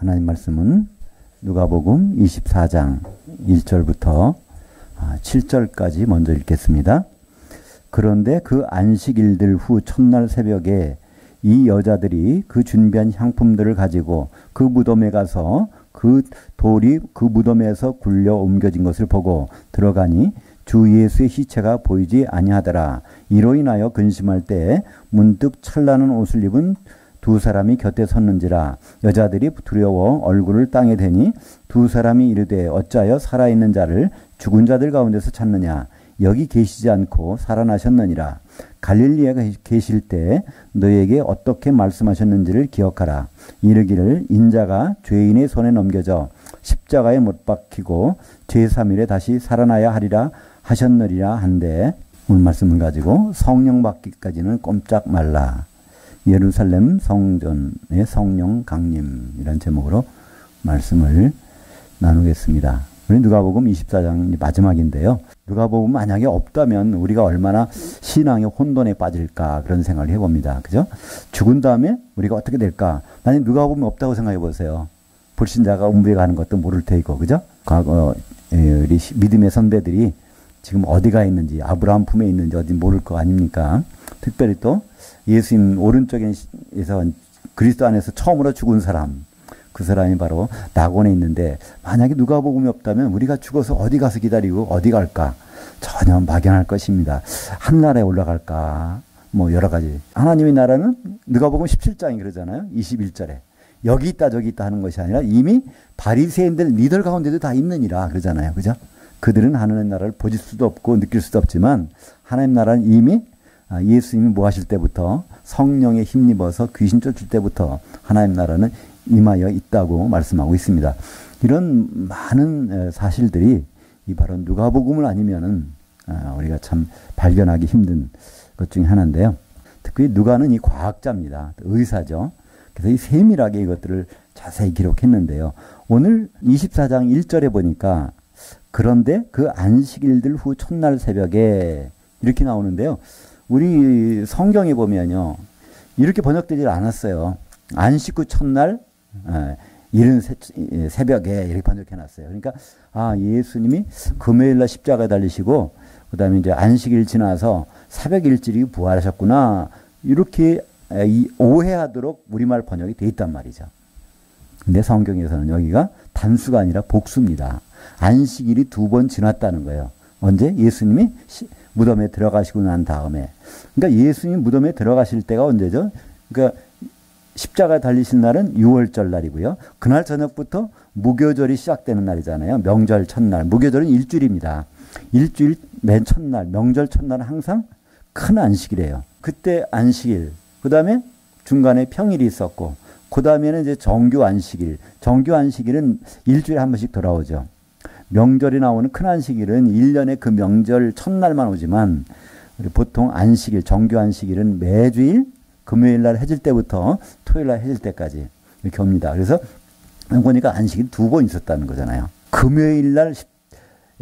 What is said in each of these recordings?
하나님 말씀은 누가복음 24장 1절부터 7절까지 먼저 읽겠습니다. 그런데 그 안식일들 후 첫날 새벽에 이 여자들이 그 준비한 향품들을 가지고 그 무덤에 가서 그 돌이 그 무덤에서 굴려 옮겨진 것을 보고 들어가니 주 예수의 시체가 보이지 아니하더라. 이로 인하여 근심할 때에 문득 찬란한 옷을 입은 두 사람이 곁에 섰는지라. 여자들이 두려워 얼굴을 땅에 대니 두 사람이 이르되 어찌하여 살아있는 자를 죽은 자들 가운데서 찾느냐. 여기 계시지 않고 살아나셨느니라. 갈릴리에 계실 때 너에게 어떻게 말씀하셨는지를 기억하라. 이르기를 인자가 죄인의 손에 넘겨져 십자가에 못 박히고 제3일에 다시 살아나야 하리라 하셨느리라 한데, 오늘 말씀을 가지고 성령 받기까지는 꼼짝 말라. 예루살렘 성전의 성령 강림이라는 제목으로 말씀을 나누겠습니다. 우리 누가복음 24장 마지막인데요. 누가복음 만약에 없다면 우리가 얼마나 신앙의 혼돈에 빠질까 그런 생각을 해봅니다. 그죠? 죽은 다음에 우리가 어떻게 될까? 만약 누가복음이 없다고 생각해 보세요. 불신자가 음부에 가는 것도 모를 테이고, 그죠? 과거 우리 믿음의 선배들이 지금 어디가 있는지, 아브라함 품에 있는지 어디 모를 거 아닙니까? 특별히 또 예수님 오른쪽에서 그리스도 안에서 처음으로 죽은 사람, 그 사람이 바로 낙원에 있는데, 만약에 누가복음이 없다면 우리가 죽어서 어디 가서 기다리고 어디 갈까? 전혀 막연할 것입니다. 하늘나라에 올라갈까? 뭐 여러 가지. 하나님의 나라는 누가복음 17장이 그러잖아요. 21절에. 여기 있다 저기 있다 하는 것이 아니라 이미 바리새인들 리더 가운데도 다 있느니라 그러잖아요. 그죠? 그들은 하나님의 나라를 보실 수도 없고 느낄 수도 없지만 하나님 나라는 이미 예수님이 뭐 하실 때부터 성령에 힘입어서 귀신 쫓을 때부터 하나님 나라는 임하여 있다고 말씀하고 있습니다. 이런 많은 사실들이 이 바로 누가복음을 아니면은 우리가 참 발견하기 힘든 것 중에 하나인데요. 특히 누가는 이 과학자입니다. 의사죠. 그래서 이 세밀하게 이것들을 자세히 기록했는데요. 오늘 24장 1절에 보니까 그런데 그 안식일들 후 첫날 새벽에 이렇게 나오는데요. 우리 성경에 보면요. 이렇게 번역되지 않았어요. 안식 후 첫날 이른 새벽에 이렇게 번역해놨어요. 그러니까 예수님이 금요일날 십자가에 달리시고 그 다음에 이제 안식일 지나서 새벽 일찍이 부활하셨구나 이렇게 오해하도록 우리말 번역이 돼 있단 말이죠. 근데 성경에서는 여기가 단수가 아니라 복수입니다. 안식일이 2번 지났다는 거예요. 언제? 예수님이 무덤에 들어가시고 난 다음에. 그러니까 예수님 무덤에 들어가실 때가 언제죠? 그러니까 십자가에 달리신 날은 6월절 날이고요. 그날 저녁부터 무교절이 시작되는 날이잖아요. 명절 첫날. 무교절은 일주일입니다. 일주일 맨 첫날, 명절 첫날은 항상 큰 안식일이에요. 그때 안식일, 그 다음에 중간에 평일이 있었고, 그 다음에는 이제 정규 안식일. 정규 안식일은 일주일에 한 번씩 돌아오죠. 명절이 나오는 큰 안식일은 1년에 그 명절 첫날만 오지만, 보통 안식일, 정규 안식일은 매주일 금요일 날 해질 때부터 토요일 날 해질 때까지 이렇게 옵니다. 그래서 보니까 안식일 2번 있었다는 거잖아요. 금요일 날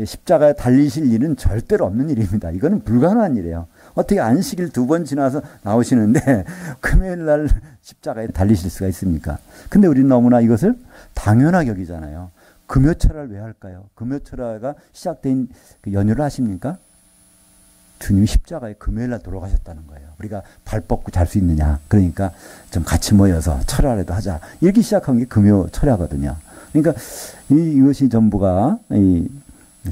십자가에 달리실 일은 절대로 없는 일입니다. 이거는 불가능한 일이에요. 어떻게 안식일 2번 지나서 나오시는데 금요일 날 십자가에 달리실 수가 있습니까? 근데 우리는 너무나 이것을 당연하게 여기잖아요. 금요철화를 왜 할까요? 금요철화가 시작된 그 연휴를 하십니까? 주님이 십자가에 금요일 날 돌아가셨다는 거예요. 우리가 발 뻗고 잘 수 있느냐. 그러니까 좀 같이 모여서 철야라도 하자. 이렇게 시작한 게 금요 철야거든요. 그러니까 이것이 전부가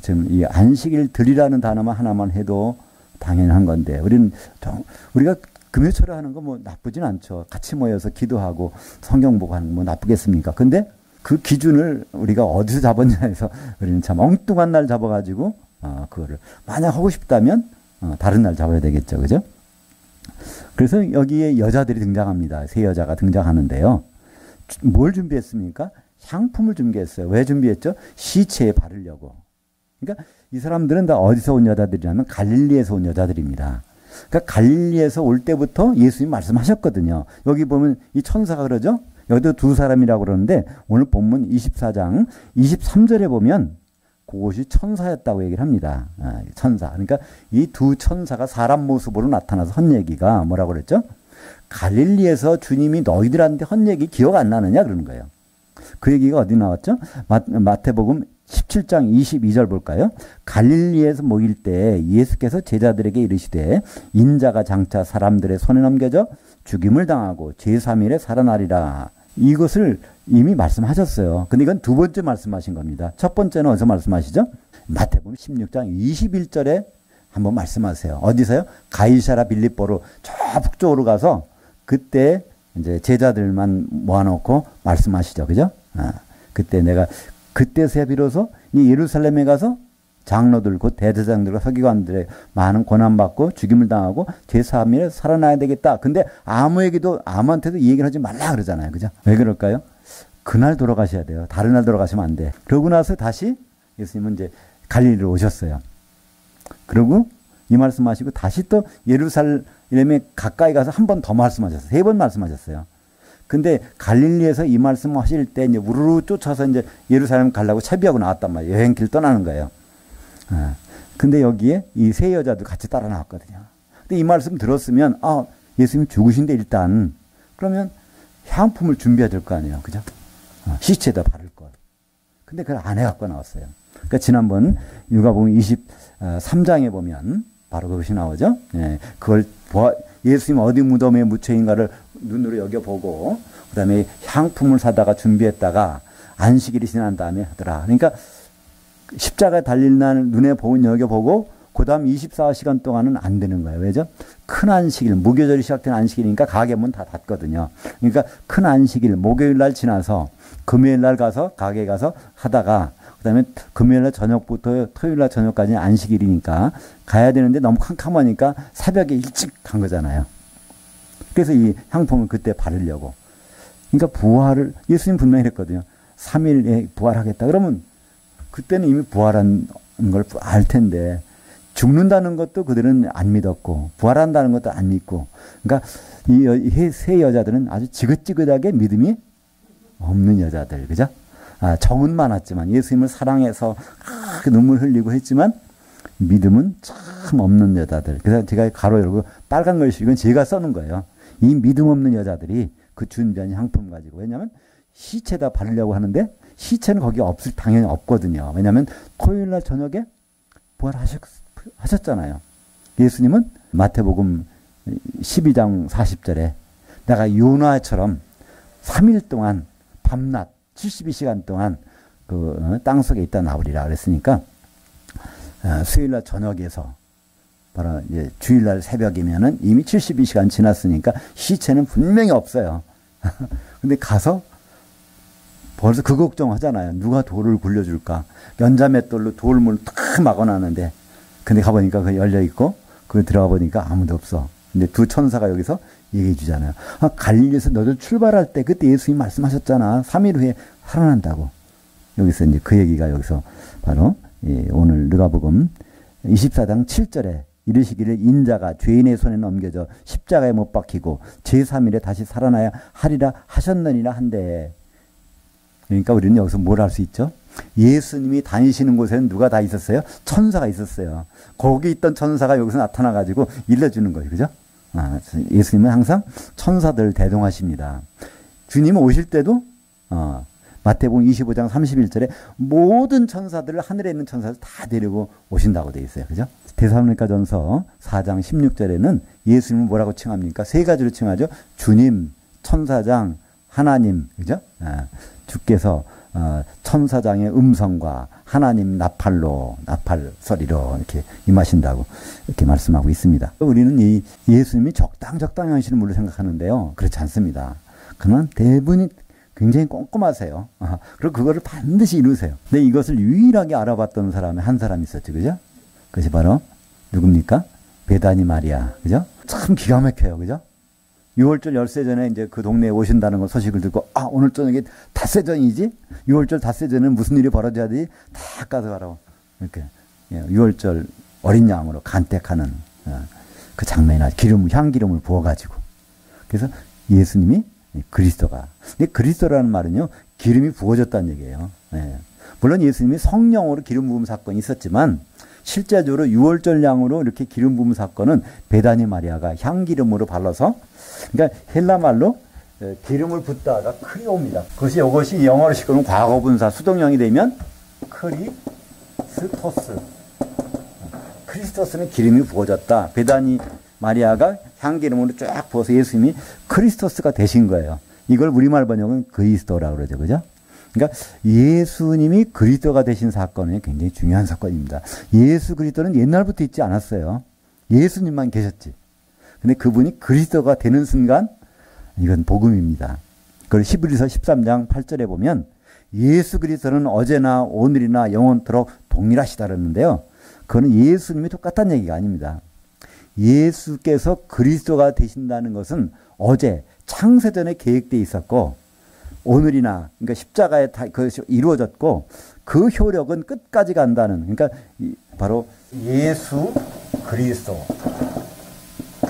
지금 이 안식일들이라는 단어만 하나만 해도 당연한 건데 우리가 금요 철야하는 거 뭐 나쁘진 않죠. 같이 모여서 기도하고 성경 보고 하는 거 뭐 나쁘겠습니까? 근데 그 기준을 우리가 어디서 잡았냐 해서 우리는 참 엉뚱한 날 잡아가지고 그거를 만약 하고 싶다면 다른 날 잡아야 되겠죠. 그죠? 그래서 여기에 여자들이 등장합니다. 세 여자가 등장하는데요. 뭘 준비했습니까? 향품을 준비했어요. 왜 준비했죠? 시체에 바르려고. 그러니까 이 사람들은 다 어디서 온 여자들이냐면 갈릴리에서 온 여자들입니다. 그러니까 갈릴리에서 올 때부터 예수님이 말씀하셨거든요. 여기 보면 이 천사가 그러죠? 여기도 두 사람이라고 그러는데 오늘 본문 24장 23절에 보면 그것이 천사였다고 얘기를 합니다. 천사. 그러니까 이 두 천사가 사람 모습으로 나타나서 한 얘기가 뭐라고 그랬죠? 갈릴리에서 주님이 너희들한테 한 얘기 기억 안 나느냐 그러는 거예요. 그 얘기가 어디 나왔죠? 마태복음 17장 22절 볼까요? 갈릴리에서 모일 때 예수께서 제자들에게 이르시되 인자가 장차 사람들의 손에 넘겨져 죽임을 당하고 제3일에 살아나리라. 이것을 이미 말씀하셨어요. 근데 이건 두 번째 말씀하신 겁니다. 첫 번째는 어디서 말씀하시죠? 마태복음 16장 21절에 한번 말씀하세요. 어디서요? 가이사라 빌립보로 저 북쪽으로 가서 그때 이제 제자들만 모아놓고 말씀하시죠. 그죠? 그때 내가 그때서야 비로소 이 예루살렘에 가서 장로들 곧 대제사장들과 서기관들의 많은 고난받고 죽임을 당하고 제3일에 살아나야 되겠다. 근데 아무한테도 이 얘기를 하지 말라 그러잖아요. 그죠? 왜 그럴까요? 그날 돌아가셔야 돼요. 다른 날 돌아가시면 안 돼. 그러고 나서 다시 예수님은 이제 갈릴리로 오셨어요. 그리고 이 말씀하시고 다시 또 예루살렘에 가까이 가서 한 번 더 말씀하셨어요. 3번 말씀하셨어요. 근데 갈릴리에서 이 말씀하실 때 이제 우르르 쫓아서 이제 예루살렘 가려고 채비하고 나왔단 말이에요. 여행길 떠나는 거예요. 근데 여기에 이 세 여자도 같이 따라 나왔거든요. 근데 이 말씀 들었으면 예수님 죽으신데 일단 그러면 향품을 준비해야 될 거 아니에요. 그죠? 시체에다 바를 것. 근데 그걸 안 해갖고 나왔어요. 그러니까 지난번 누가복음 23장에 보면 바로 그것이 나오죠. 예, 그걸 예수님 어디 무덤에 묻혀인가를 눈으로 여겨보고 그 다음에 향품을 사다가 준비했다가 안식일이 지난 다음에 하더라. 그러니까 십자가에 달릴 날 눈에 보은 여겨보고 그 다음 24시간 동안은 안 되는 거예요. 왜죠? 큰 안식일, 무교절이 시작된 안식일이니까 가게 문 다 닫거든요. 그러니까 큰 안식일, 목요일 날 지나서 금요일 날 가서 가게 가서 하다가 그 다음에 금요일 날 저녁부터 토요일 날 저녁까지 안식일이니까 가야 되는데 너무 캄캄하니까 새벽에 일찍 간 거잖아요. 그래서 이 향품을 그때 바르려고. 그러니까 부활을, 예수님 분명히 했거든요. 3일에 부활하겠다. 그러면 그때는 이미 부활한 걸 알 텐데 죽는다는 것도 그들은 안 믿었고 부활한다는 것도 안 믿고 그러니까 이 세 여자들은 아주 지긋지긋하게 믿음이 없는 여자들. 그죠? 정은 많았지만 예수님을 사랑해서 눈물 흘리고 했지만 믿음은 참 없는 여자들. 그래서 제가 가로 열고 빨간 글씨 이건 제가 써는 거예요. 이 믿음 없는 여자들이 그 준비한 향품 가지고 왜냐하면 시체에다 바르려고 하는데 시체는 거기 당연히 없거든요. 왜냐하면 토요일 날 저녁에 부활하셨잖아요. 예수님은 마태복음 12장 40절에 내가 요나처럼 3일 동안 밤낮 72시간 동안 그 땅속에 있다 나오리라 그랬으니까 수요일 날 저녁에서 바로 이제 주일 날 새벽이면은 이미 72시간 지났으니까 시체는 분명히 없어요. 근데 가서 벌써 그 걱정하잖아요. 누가 돌을 굴려줄까? 연자맷돌로 돌문을 탁 막아놨는데 근데 가보니까 그 열려있고 그 들어가 보니까 아무도 없어. 근데 두 천사가 여기서 얘기해 주잖아요. 갈릴리에서 너들 출발할 때 그때 예수님 말씀하셨잖아. 3일 후에 살아난다고. 여기서 이제 그 얘기가 여기서 바로 오늘 누가복음 24장 7절에 이르시기를 인자가 죄인의 손에 넘겨져 십자가에 못 박히고 제3일에 다시 살아나야 하리라 하셨느니라 한데 그러니까 우리는 여기서 뭘 할 수 있죠? 예수님이 다니시는 곳에는 누가 다 있었어요? 천사가 있었어요. 거기 있던 천사가 여기서 나타나가지고 일러주는 거예요. 그죠? 예수님은 항상 천사들을 대동하십니다. 주님은 오실 때도 마태복음 25장 31절에 모든 천사들을 하늘에 있는 천사들 다 데리고 오신다고 되어 있어요. 그죠? 데살로니가전서 4장 16절에는 예수님은 뭐라고 칭합니까? 세 가지로 칭하죠. 주님, 천사장, 하나님. 그죠? 주께서 천사장의 음성과 하나님 나팔 소리로 이렇게 임하신다고 이렇게 말씀하고 있습니다. 우리는 이 예수님이 적당히 하시는 분으로 생각하는데요. 그렇지 않습니다. 그러나 대부분이 굉장히 꼼꼼하세요. 그리고 그거를 반드시 이루세요. 근데 이것을 유일하게 알아봤던 사람이 한 사람이 있었죠. 그죠? 그것이 바로 누굽니까? 베다니 마리아. 그죠? 참 기가 막혀요. 그죠? 6월절 열세 전에 이제 그 동네에 오신다는 거 소식을 듣고 오늘 저녁에 닷새 전이지? 6월절 닷새 전에는 무슨 일이 벌어져야 되지? 다 가서 가라고 이렇게 6월절 어린 양으로 간택하는 그 장면이 나죠. 향기름을 부어가지고 그래서 예수님이 그리스도가 근데 그리스도라는 말은요 기름이 부어졌다는 얘기예요. 물론 예수님이 성령으로 기름 부음 사건이 있었지만 실제적으로 6월절 양으로 이렇게 기름 부음 사건은 베다니 마리아가 향기름으로 발라서 그러니까 헬라 말로 기름을 붓다가 크리옵니다. 이것이 영어로 시끄러운 과거분사 수동형이 되면 크리스토스. 크리스토스는 기름이 부어졌다. 베다니 마리아가 향기름으로 쫙 부어서 예수님이 크리스토스가 되신 거예요. 이걸 우리말 번역은 그리스도라고 그러죠. 그죠? 그러니까 예수님이 그리스도가 되신 사건은 굉장히 중요한 사건입니다. 예수 그리스도는 옛날부터 있지 않았어요. 예수님만 계셨지. 근데 그분이 그리스도가 되는 순간 이건 복음입니다. 그걸 히브리서 13장 8절에 보면 예수 그리스도는 어제나 오늘이나 영원토록 동일하시다 그랬는데요. 그거는 예수님이 똑같다는 얘기가 아닙니다. 예수께서 그리스도가 되신다는 것은 어제 창세전에 계획되어 있었고 오늘이나 그러니까 십자가에 그것이 이루어졌고 그 효력은 끝까지 간다는 그러니까 바로 예수 그리스도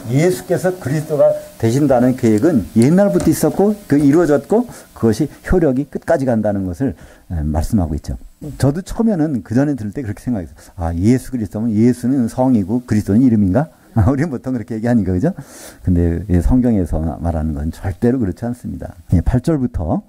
예수께서 그리스도가 되신다는 계획은 옛날부터 있었고 그 이루어졌고 그것이 효력이 끝까지 간다는 것을 말씀하고 있죠. 저도 처음에는 그 전에 들을 때 그렇게 생각했어요. 아, 예수 그리스도면 예수는 성이고 그리스도는 이름인가? 우리는 보통 그렇게 얘기하니까 그죠? 근데 성경에서 말하는 건 절대로 그렇지 않습니다. 8절부터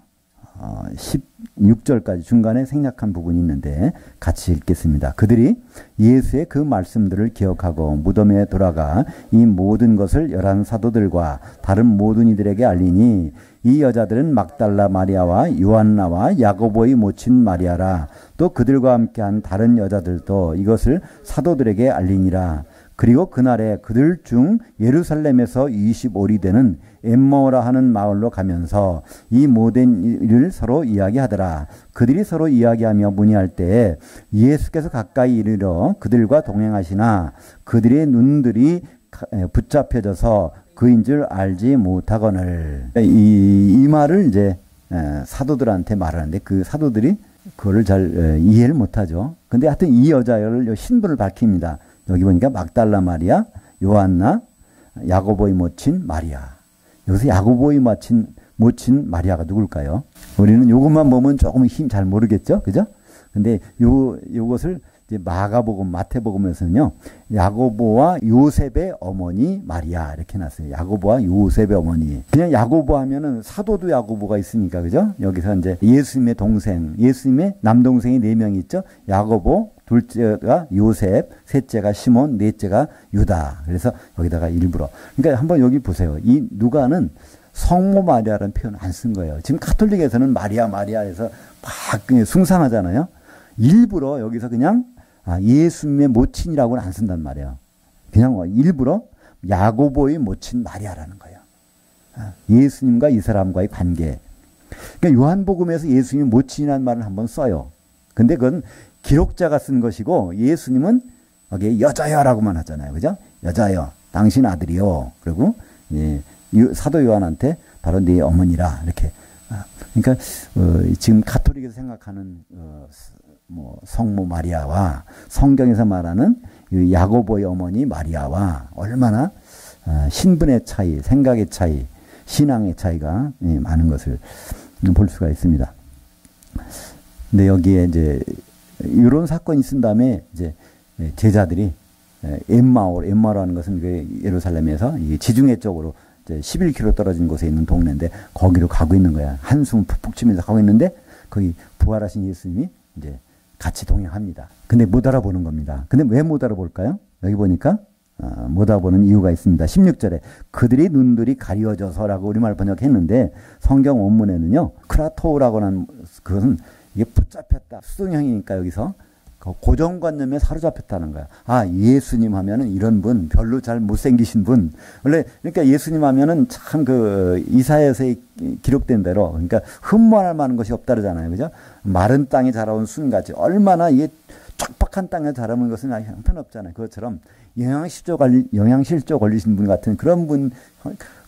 16절까지 중간에 생략한 부분이 있는데 같이 읽겠습니다. 그들이 예수의 그 말씀들을 기억하고 무덤에 돌아가 이 모든 것을 열한 사도들과 다른 모든 이들에게 알리니 이 여자들은 막달라 마리아와 요한나와 야고보의 모친 마리아라. 또 그들과 함께한 다른 여자들도 이것을 사도들에게 알리니라. 그리고 그날에 그들 중 예루살렘에서 25리 되는 엠마오라 하는 마을로 가면서 이 모든 일을 서로 이야기하더라. 그들이 서로 이야기하며 문의할 때에 예수께서 가까이 이르러 그들과 동행하시나 그들의 눈들이 붙잡혀져서 그인 줄 알지 못하거늘. 이 말을 이제 사도들한테 말하는데 그 사도들이 그거를 잘 이해를 못하죠. 근데 하여튼 이 여자를 신분을 밝힙니다. 여기 보니까 막달라 마리아, 요한나, 야고보의 모친 마리아. 여기서 야고보의 모친 마리아가 누굴까요? 우리는 요것만 보면 조금 잘 모르겠죠? 그죠? 근데 요것을 이제 마가복음, 마태복음에서는요, 야고보와 요셉의 어머니 마리아 이렇게 놨어요. 야고보와 요셉의 어머니. 그냥 야고보 하면은 사도도 야고보가 있으니까, 그죠? 여기서 이제 예수님의 동생, 예수님의 남동생이 4명 있죠? 야고보, 둘째가 요셉, 셋째가 시몬, 넷째가 유다. 그래서 여기다가 일부러. 그러니까 한번 여기 보세요. 이 누가는 성모 마리아라는 표현 안 쓴 거예요. 지금 카톨릭에서는 마리아에서 막 숭상하잖아요. 일부러 여기서 그냥 예수님의 모친이라고는 안 쓴단 말이에요. 그냥 일부러 야고보의 모친 마리아라는 거예요. 예수님과 이 사람과의 관계. 그러니까 요한복음에서 예수님의 모친이라는 말을 한번 써요. 근데 그건 기록자가 쓴 것이고 예수님은 여기에 여자여라고만 하잖아요. 그죠? 여자여, 당신 아들이요. 그리고 사도 요한한테 바로 네 어머니라 이렇게. 그러니까 지금 가톨릭에서 생각하는 성모 마리아와 성경에서 말하는 야고보의 어머니 마리아와 얼마나 신분의 차이, 생각의 차이, 신앙의 차이가 많은 것을 볼 수가 있습니다. 근데 여기에 이제 이런 사건이 있은 다음에 이제 제자들이 엠마오라는 것은 그 예루살렘에서 지중해 쪽으로 이제 11km 떨어진 곳에 있는 동네인데 거기로 가고 있는 거야. 한숨 푹푹 치면서 가고 있는데 거기 부활하신 예수님이 이제 같이 동행합니다. 근데 못 알아보는 겁니다. 근데 왜 못 알아볼까요? 여기 보니까 못 알아보는 이유가 있습니다. 16절에 그들이 눈들이 가려져서라고 우리말 번역했는데 성경 원문에는요. 크라토우라고 하는 그것은 이게 붙잡혔다. 수동형이니까 여기서 고정관념에 사로잡혔다는 거야. 아, 예수님 하면은 이런 분, 별로 잘 못생기신 분. 원래, 그러니까 예수님 하면은 참 이사야에서 기록된 대로, 그러니까 흠모할 만한 것이 없다 그러잖아요. 그죠? 마른 땅에 자라온 순같이 얼마나 이게 촉박한 땅에 자라는 것은 형편없잖아요. 그것처럼 영양실조 걸리신 분 같은 그런 분,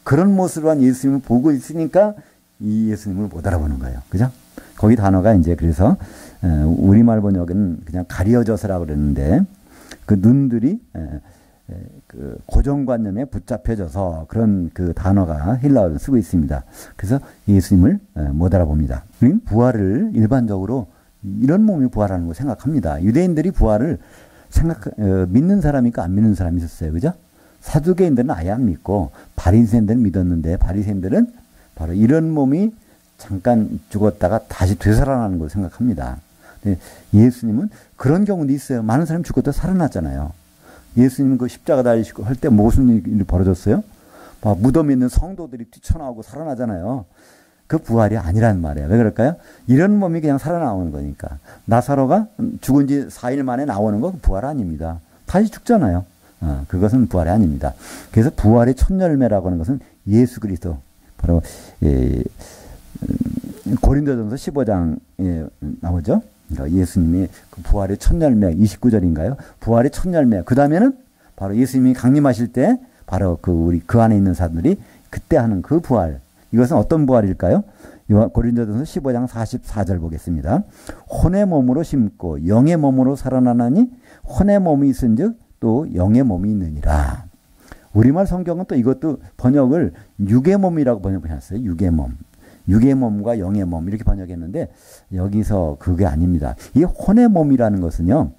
그런 모습으로 한 예수님을 보고 있으니까 이 예수님을 못 알아보는 거예요. 그죠? 거기 단어가 이제 그래서 우리말 번역은 그냥 가려져서라고 그랬는데 그 눈들이 그 고정관념에 붙잡혀져서 그런 그 단어가 헬라어를 쓰고 있습니다. 그래서 예수님을 못 알아봅니다. 우리는 부활을 일반적으로 이런 몸이 부활하는 거 생각합니다. 유대인들이 부활을 믿는 사람이 있고 안 믿는 사람이 있었어요. 그죠? 사두개인들은 아예 안 믿고 바리새인들은 믿었는데 바리새인들은 바로 이런 몸이 잠깐 죽었다가 다시 되살아나는 걸 생각합니다. 근데 예수님은 그런 경우도 있어요. 많은 사람이 죽었다 살아났잖아요. 예수님은 그 십자가 달리시고 할 때 무슨 일이 벌어졌어요? 무덤에 있는 성도들이 뛰쳐나오고 살아나잖아요. 그 부활이 아니란 말이에요. 왜 그럴까요? 이런 몸이 그냥 살아나오는 거니까. 나사로가 죽은 지 4일 만에 나오는 거 부활 아닙니다. 다시 죽잖아요. 그것은 부활이 아닙니다. 그래서 부활의 첫 열매라고 하는 것은 예수 그리스도. 바로 고린도전서 15장에 나오죠. 그러니까 예수님이 그 부활의 첫 열매 29절인가요? 부활의 첫 열매. 그 다음에는 바로 예수님이 강림하실 때 바로 그 안에 있는 사람들이 그때 하는 그 부활. 이것은 어떤 부활일까요? 고린도전서 15장 44절 보겠습니다. 혼의 몸으로 심고 영의 몸으로 살아나나니 혼의 몸이 있은즉 또 영의 몸이 있느니라. 우리말 성경은 또 이것도 번역을 육의 몸이라고 번역하셨어요. 육의 몸. 육의 몸과 영의 몸 이렇게 번역했는데 여기서 그게 아닙니다. 이 혼의 몸이라는 것은요.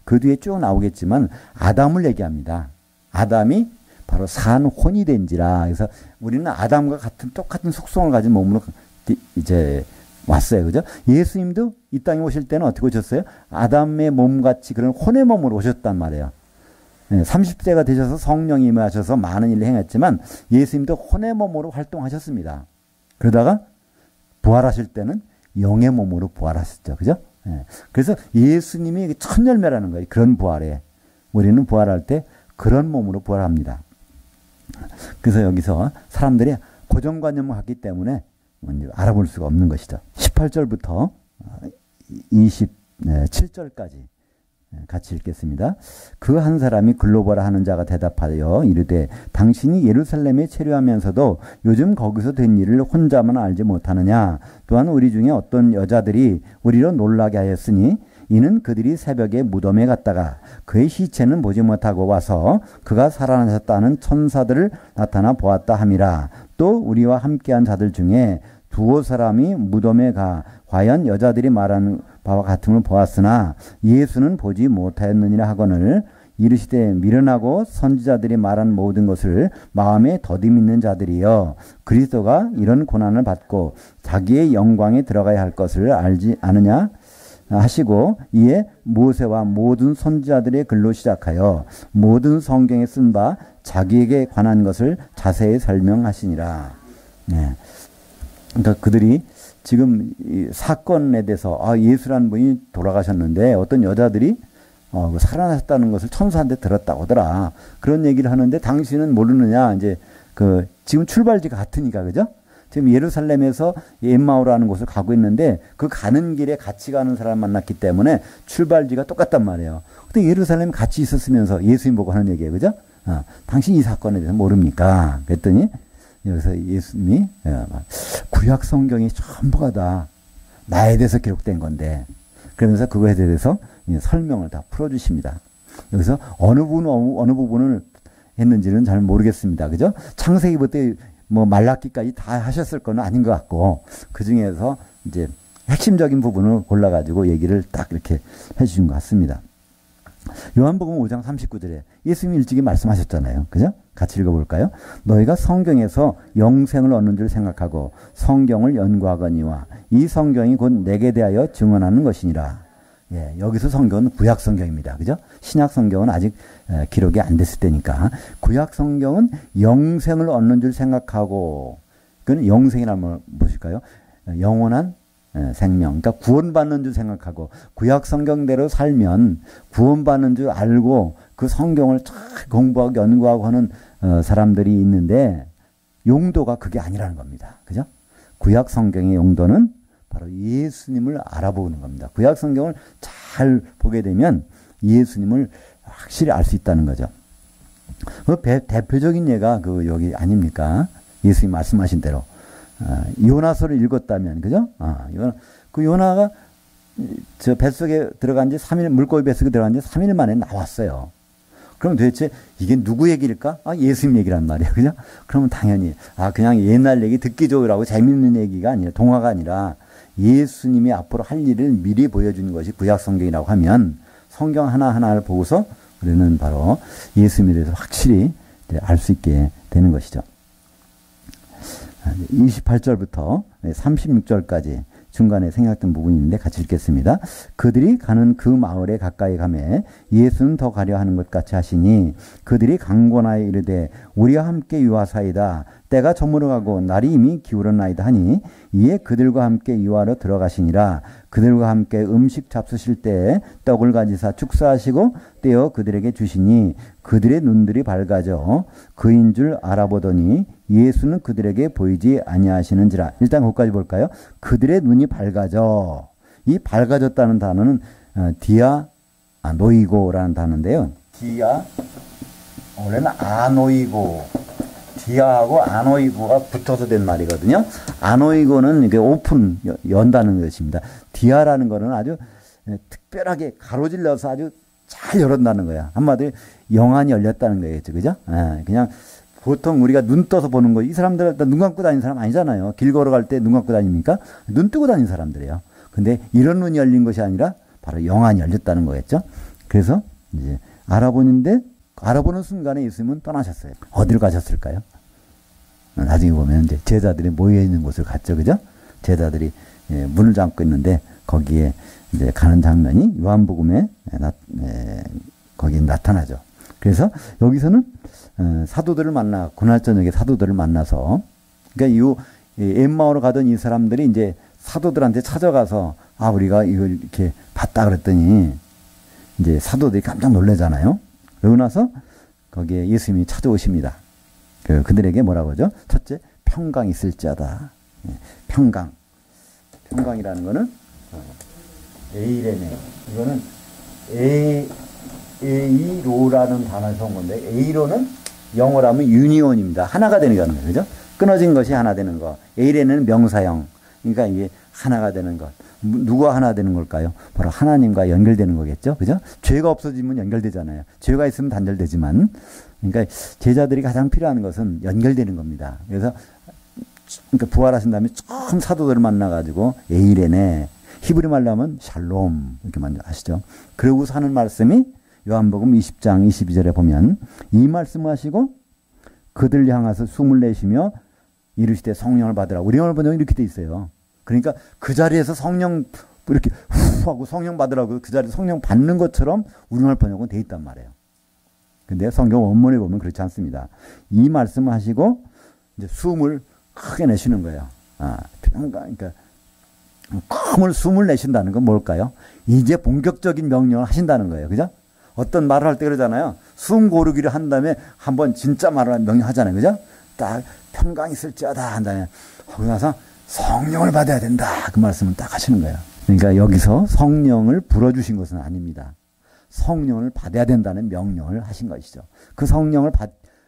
그 뒤에 쭉 나오겠지만 아담을 얘기합니다. 아담이 바로 산 혼이 된지라. 그래서 우리는 아담과 똑같은 속성을 가진 몸으로 이제 왔어요. 그죠? 예수님도 이 땅에 오실 때는 어떻게 오셨어요? 아담의 몸같이 그런 혼의 몸으로 오셨단 말이에요. 30세가 되셔서 성령이 임하셔서 많은 일을 행했지만 예수님도 혼의 몸으로 활동하셨습니다. 그러다가 부활하실 때는 영의 몸으로 부활하셨죠. 그죠? 그래서 예수님이 첫 열매라는 거예요. 그런 부활에. 우리는 부활할 때 그런 몸으로 부활합니다. 그래서 여기서 사람들이 고정관념을 갖기 때문에 알아볼 수가 없는 것이죠. 18절부터 27절까지 같이 읽겠습니다. 그 한 사람이 글로버라 하는 자가 대답하여 이르되 당신이 예루살렘에 체류하면서도 요즘 거기서 된 일을 혼자만 알지 못하느냐. 또한 우리 중에 어떤 여자들이 우리로 놀라게 하였으니 이는 그들이 새벽에 무덤에 갔다가 그의 시체는 보지 못하고 와서 그가 살아나셨다는 천사들을 나타나 보았다 함이라. 또 우리와 함께한 자들 중에 두어 사람이 무덤에 가 과연 여자들이 말하는 바와 같음을 보았으나 예수는 보지 못하였느니라 하거늘 이르시되 미련하고 선지자들이 말한 모든 것을 마음에 더디 믿는 자들이여 그리스도가 이런 고난을 받고 자기의 영광에 들어가야 할 것을 알지 않으냐 하시고 이에 모세와 모든 선지자들의 글로 시작하여 모든 성경에 쓴 바 자기에게 관한 것을 자세히 설명하시니라. 네. 그러니까 그들이 지금 이 사건에 대해서 예수라는 분이 돌아가셨는데 어떤 여자들이 살아나셨다는 것을 천사한테 들었다고 하더라. 그런 얘기를 하는데 당신은 모르느냐. 이제 지금 출발지가 같으니까 그죠? 지금 예루살렘에서 엠마오라는 곳을 가고 있는데 그 가는 길에 같이 가는 사람 만났기 때문에 출발지가 똑같단 말이에요. 근데 예루살렘 같이 있었으면서 예수님 보고 하는 얘기예요. 그죠? 당신 이 사건에 대해서 모릅니까? 그랬더니 여기서 예수님이 구약 성경이 전부가 다 나에 대해서 기록된 건데 그러면서 그거에 대해서 설명을 다 풀어주십니다. 여기서 어느 부분을 했는지는 잘 모르겠습니다. 그죠? 창세기부터 말라기까지 다 하셨을 건 아닌 것 같고 그 중에서 이제 핵심적인 부분을 골라가지고 얘기를 딱 이렇게 해주신 것 같습니다. 요한복음 5장 39절에 예수님이 일찍이 말씀하셨잖아요. 그죠? 같이 읽어볼까요? 너희가 성경에서 영생을 얻는 줄 생각하고 성경을 연구하거니와 이 성경이 곧 내게 대하여 증언하는 것이니라. 예, 여기서 성경은 구약 성경입니다. 그죠? 신약 성경은 아직 기록이 안 됐을 때니까 구약 성경은 영생을 얻는 줄 생각하고 그건 영생이라면 무엇일까요? 영원한 생명, 그러니까 구원받는 줄 생각하고 구약 성경대로 살면 구원받는 줄 알고 그 성경을 잘 공부하고 연구하고 하는 사람들이 있는데 용도가 그게 아니라는 겁니다. 그죠? 구약 성경의 용도는 바로 예수님을 알아보는 겁니다. 구약 성경을 잘 보게 되면 예수님을 확실히 알 수 있다는 거죠. 그 대표적인 예가 여기 아닙니까? 예수님 말씀하신 대로. 요나서를 읽었다면, 그죠? 그 요나가 저 뱃속에 들어간 지 3일, 물고기 뱃속에 들어간 지 3일 만에 나왔어요. 그럼 도대체 이게 누구 얘기일까? 예수님 얘기란 말이에요. 그죠? 그러면 당연히, 그냥 옛날 얘기 듣기 좋으라고 재밌는 얘기가 아니라, 동화가 아니라 예수님이 앞으로 할 일을 미리 보여주는 것이 구약 성경이라고 하면 성경 하나하나를 보고서 우리는 바로 예수님에 대해서 확실히 알 수 있게 되는 것이죠. 28절부터 36절까지 중간에 생략된 부분이 있는데 같이 읽겠습니다. 그들이 가는 그 마을에 가까이 가매 예수는 더 가려 하는 것 같이 하시니 그들이 강권하여 이르되 우리와 함께 유하사이다. 때가 저물어가고 날이 이미 기울었나이다 하니 이에 그들과 함께 유하러 들어가시니라. 그들과 함께 음식 잡수실 때에 떡을 가지사 축사하시고 떼어 그들에게 주시니 그들의 눈들이 밝아져 그인 줄 알아보더니 예수는 그들에게 보이지 아니하시는지라. 일단 거기까지 볼까요? 그들의 눈이 밝아져. 이 밝아졌다는 단어는 디아노이고라는 단어인데요. 원래는 아노이고, 디아하고 아노이고가 붙어서 된 말이거든요. 아노이고는 이게 오픈, 연다는 것입니다. 디아라는 거는 아주 특별하게 가로질러서 아주 잘 열었다는 거야. 한마디로 영안이 열렸다는 거겠죠. 그죠? 그냥 보통 우리가 눈 떠서 보는 거, 이 사람들 눈 감고 다니는 사람 아니잖아요. 길 걸어갈 때 눈 감고 다닙니까? 눈 뜨고 다니는 사람들이에요. 근데 이런 눈이 열린 것이 아니라 바로 영안이 열렸다는 거겠죠. 그래서 이제 알아보는 순간에 예수님은 떠나셨어요. 어디로 가셨을까요? 나중에 보면 이제 제자들이 모여 있는 곳을 갔죠. 그죠? 제자들이 문을 잠고 있는데 거기에 이제 가는 장면이 요한복음에 거기에 나타나죠. 그래서 여기서는 사도들을 만나, 그날 저녁에 사도들을 만나서, 그러니까 엠마오로 가던 이 사람들이 이제 사도들한테 찾아가서, 우리가 이걸 이렇게 봤다 그랬더니, 이제 사도들이 깜짝 놀라잖아요. 그러고 나서 거기에 예수님이 찾아오십니다. 그들에게 뭐라고 하죠? 첫째, 평강이 있을지어다. 평강. 평강이라는 거는, 에이레네. 이거는 에이로라는 단어에서 온 건데, 에이로는 영어로 하면 유니온입니다. 하나가 되는 거는 거예요. 그죠? 끊어진 것이 하나 되는 거. 에이레는 명사형. 그러니까 이게 하나가 되는 것. 누가 하나 되는 걸까요? 바로 하나님과 연결되는 거겠죠? 그죠? 죄가 없어지면 연결되잖아요. 죄가 있으면 단절되지만. 그러니까 제자들이 가장 필요한 것은 연결되는 겁니다. 그래서 그러니까 부활하신 다음에 처음 사도들을 만나가지고 에이레네. 히브리 말로 하면 샬롬. 이렇게 먼저 하시죠. 그러고서 하는 말씀이 요한복음 20장 22절에 보면 이 말씀을 하시고 그들 향해서 숨을 내쉬며 이르시되 성령을 받으라. 우리 영어 번역은 이렇게 돼 있어요. 그러니까 그 자리에서 성령 이렇게 후 하고 성령 받으라고 그 자리에서 성령 받는 것처럼 우리말 번역은 돼 있단 말이에요. 근데 성경 원문에 보면 그렇지 않습니다. 이 말씀을 하시고 이제 숨을 크게 내쉬는 거예요. 그러니까 숨을 내쉰다는 건 뭘까요? 이제 본격적인 명령을 하신다는 거예요. 그죠? 어떤 말을 할 때 그러잖아요. 숨 고르기를 한 다음에 한번 진짜 말을 명령하잖아요. 그죠? 딱 평강이 있을지어다 한 다음에 하고 나서 성령을 받아야 된다. 그 말씀을 딱 하시는 거예요. 그러니까 여기서 성령을 불어주신 것은 아닙니다. 성령을 받아야 된다는 명령을 하신 것이죠. 그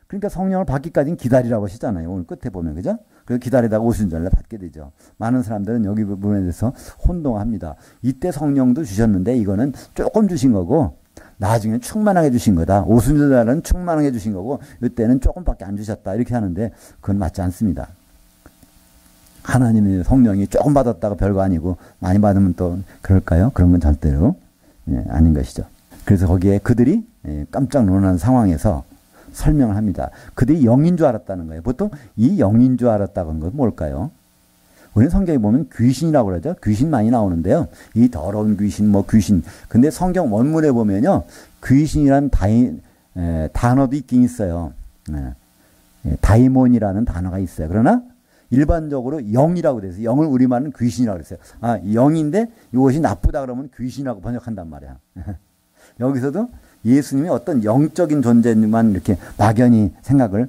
그러니까 성령을 받기까지는 기다리라고 하시잖아요. 오늘 끝에 보면, 그죠? 그래서 기다리다가 오순절날 받게 되죠. 많은 사람들은 여기 부분에 대해서 혼동합니다. 이때 성령도 주셨는데 이거는 조금 주신 거고, 나중에 충만하게 주신 거다. 오순절날은 충만하게 주신 거고, 이때는 조금밖에 안 주셨다. 이렇게 하는데, 그건 맞지 않습니다. 하나님의 성령이 조금 받았다가 별거 아니고, 많이 받으면 또 그럴까요? 그런 건 절대로 아닌 것이죠. 그래서 거기에 그들이 깜짝 놀라는 상황에서 설명을 합니다. 그들이 영인 줄 알았다는 거예요. 보통 이 영인 줄 알았다는 건 뭘까요? 우리는 성경에 보면 귀신이라고 그러죠. 귀신 많이 나오는데요. 이 더러운 귀신, 귀신. 근데 성경 원문에 보면요. 귀신이란 단어도 있긴 있어요. 다이몬이라는 단어가 있어요. 그러나 일반적으로 영이라고 돼서 영을 우리말은 귀신이라고 그랬어요. 영인데 이것이 나쁘다 그러면 귀신이라고 번역한단 말이야. 여기서도 예수님이 어떤 영적인 존재만 이렇게 막연히 생각을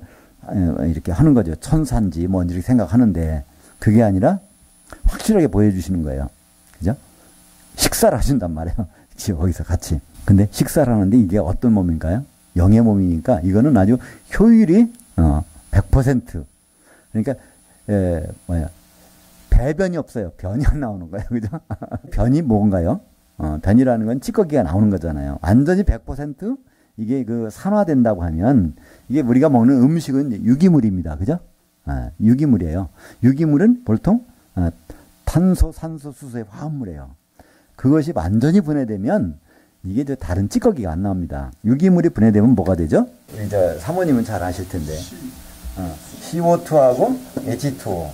이렇게 하는 거죠. 천사인지 뭔지 이렇게 생각하는데 그게 아니라 확실하게 보여주시는 거예요. 그죠? 식사를 하신단 말이에요. 거기서 같이. 근데 식사를 하는데 이게 어떤 몸인가요? 영의 몸이니까 이거는 아주 효율이 100%. 그러니까 배변이 없어요. 변이 안 나오는 거예요. 그죠? 변이 뭔가요? 변이라는 건 찌꺼기가 나오는 거잖아요. 완전히 100% 이게 산화된다고 하면 이게 우리가 먹는 음식은 유기물입니다. 그죠? 유기물이에요. 유기물은 보통 탄소, 산소, 수소의 화합물이에요. 그것이 완전히 분해되면 이게 다른 찌꺼기가 안 나옵니다. 유기물이 분해되면 뭐가 되죠? 이제 사모님은 잘 아실 텐데. CO2하고 H2O.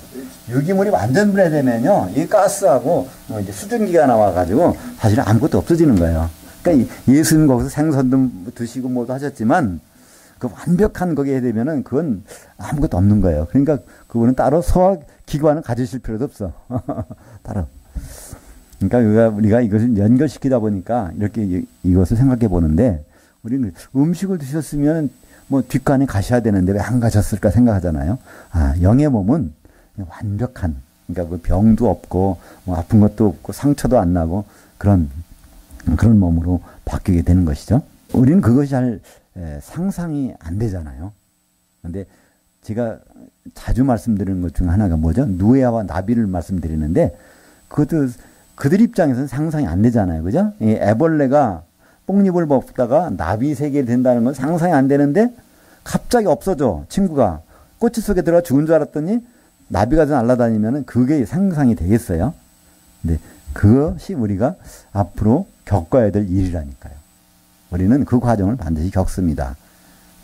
유기물이 완전 분해되면요, 이 가스하고 이제 수증기가 나와가지고 사실 아무것도 없어지는 거예요. 그러니까 예수님 거기서 생선도 드시고 뭐도 하셨지만 그 완벽한 거기에 되면은 그건 아무것도 없는 거예요. 그러니까 그거는 따로 소화 기관을 가지실 필요도 없어. 따로. 그러니까 우리가 이것을 연결시키다 보니까 이렇게 이것을 생각해 보는데, 우리는 음식을 드셨으면 뭐 뒷간에 가셔야 되는데 왜 안 가셨을까 생각하잖아요. 영의 몸은 완벽한, 그러니까 그 병도 없고 뭐 아픈 것도 없고 상처도 안 나고 그런 몸으로 바뀌게 되는 것이죠. 우리는 그것이 잘 상상이 안 되잖아요. 근데 제가 자주 말씀드리는 것 중 하나가 뭐죠? 누에아와 나비를 말씀드리는데, 그것도 그들 입장에서는 상상이 안 되잖아요. 그죠? 이 애벌레가 뽕잎을 먹다가 나비 세계 된다는 건 상상이 안 되는데, 갑자기 없어져. 친구가 꼬치 속에 들어가 죽은 줄 알았더니 나비가 날아다니면 그게 상상이 되겠어요? 근데 그것이 우리가 앞으로 겪어야 될 일이라니까요. 우리는 그 과정을 반드시 겪습니다.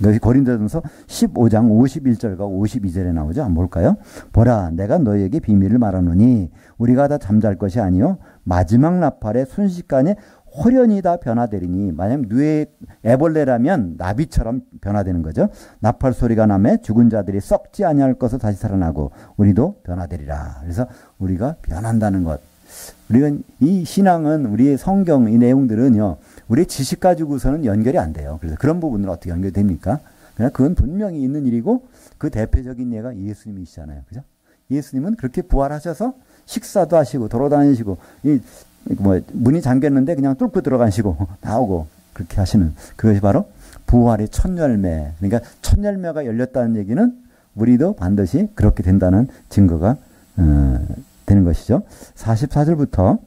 이것이 고린도전서 15장 51절과 52절에 나오죠. 한번 볼까요? 보라, 내가 너희에게 비밀을 말하노니 우리가 다 잠잘 것이 아니요 마지막 나팔에 순식간에 홀연히 다 변화되리니. 만약 애벌레라면 나비처럼 변화되는 거죠. 나팔 소리가 나매 죽은 자들이 썩지 아니할 것을 다시 살아나고 우리도 변화되리라. 그래서 우리가 변한다는 것. 우리가 이 신앙은, 우리의 성경 이 내용들은요, 우리의 지식 가지고서는 연결이 안 돼요. 그래서 그런 부분은 어떻게 연결됩니까? 그냥 그건 분명히 있는 일이고, 그 대표적인 예가 예수님이시잖아요. 그죠? 예수님은 그렇게 부활하셔서 식사도 하시고 돌아다니시고, 문이 잠겼는데 그냥 뚫고 들어가시고 나오고 그렇게 하시는, 그것이 바로 부활의 첫 열매. 그러니까 첫 열매가 열렸다는 얘기는 우리도 반드시 그렇게 된다는 증거가 되는 것이죠. 44절부터